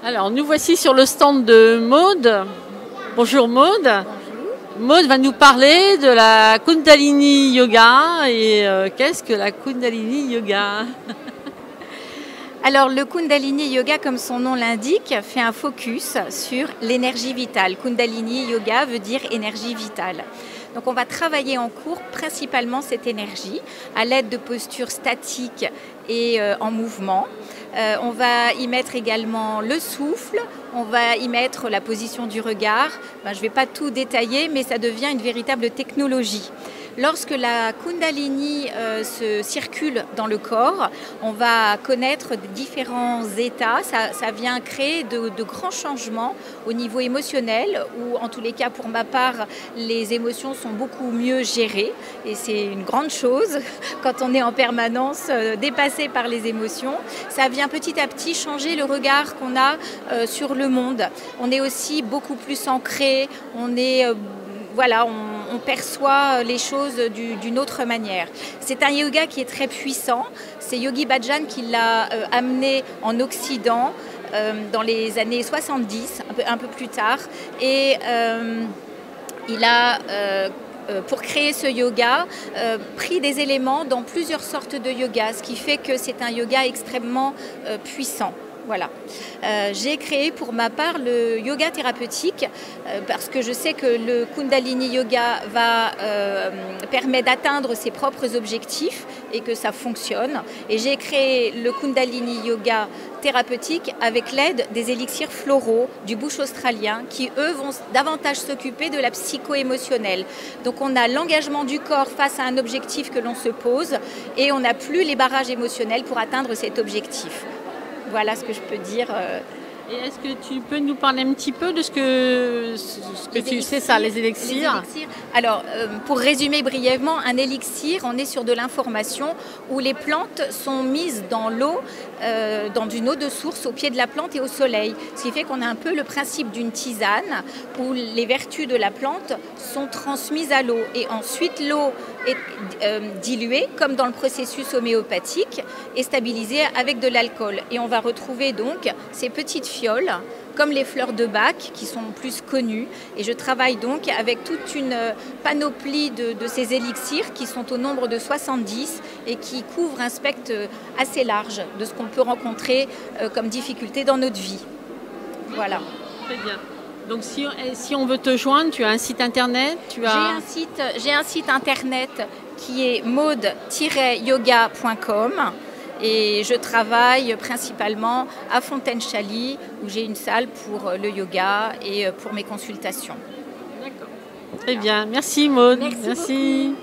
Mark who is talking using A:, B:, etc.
A: Alors, nous voici sur le stand de Maude. Bonjour Maude.
B: Bonjour.
A: Maude va nous parler de la Kundalini Yoga. Et qu'est-ce que la Kundalini Yoga?
B: Alors le Kundalini Yoga, comme son nom l'indique, fait un focus sur l'énergie vitale. Kundalini Yoga veut dire énergie vitale. Donc on va travailler en cours principalement cette énergie à l'aide de postures statiques et en mouvement. On va y mettre également le souffle, on va y mettre la position du regard. Je ne vais pas tout détailler, mais ça devient une véritable technologie. Lorsque la Kundalini se circule dans le corps, on va connaître différents états. Ça vient créer de grands changements au niveau émotionnel, ou en tous les cas pour ma part, les émotions sont beaucoup mieux gérées. Et c'est une grande chose quand on est en permanence dépassé par les émotions. Ça vient petit à petit changer le regard qu'on a sur le monde. On est aussi beaucoup plus ancré, on perçoit les choses d'une autre manière. C'est un yoga qui est très puissant. C'est Yogi Bhajan qui l'a amené en Occident dans les années 70, un peu plus tard. Et il a, pour créer ce yoga, pris des éléments dans plusieurs sortes de yoga, ce qui fait que c'est un yoga extrêmement puissant. Voilà. J'ai créé pour ma part le yoga thérapeutique parce que je sais que le Kundalini Yoga permet d'atteindre ses propres objectifs et que ça fonctionne. Et j'ai créé le Kundalini Yoga thérapeutique avec l'aide des élixirs floraux du bush australien qui, eux, vont davantage s'occuper de la psycho-émotionnelle. Donc on a l'engagement du corps face à un objectif que l'on se pose et on n'a plus les barrages émotionnels pour atteindre cet objectif. Voilà ce que je peux dire.
A: Et est-ce que tu peux nous parler un petit peu de ce que tu sais ça, les élixirs?
B: Alors, pour résumer brièvement, un élixir, on est sur de l'information où les plantes sont mises dans l'eau, dans une eau de source au pied de la plante et au soleil. Ce qui fait qu'on a un peu le principe d'une tisane où les vertus de la plante sont transmises à l'eau. Et ensuite, l'eau est diluée, comme dans le processus homéopathique, et stabilisée avec de l'alcool. Et on va retrouver donc ces petites fioles, comme les fleurs de Bach, qui sont plus connues. Et je travaille donc avec toute une panoplie de ces élixirs qui sont au nombre de 70 et qui couvrent un spectre assez large de ce qu'on peut rencontrer comme difficulté dans notre vie. Voilà.
A: Très bien. Donc si on veut te joindre, tu as un site internet,
B: J'ai un site internet qui est maude-yoga.com. Et je travaille principalement à Fontaine-Chaly, où j'ai une salle pour le yoga et pour mes consultations.
A: D'accord. Très bien. Merci Maude.
B: Merci.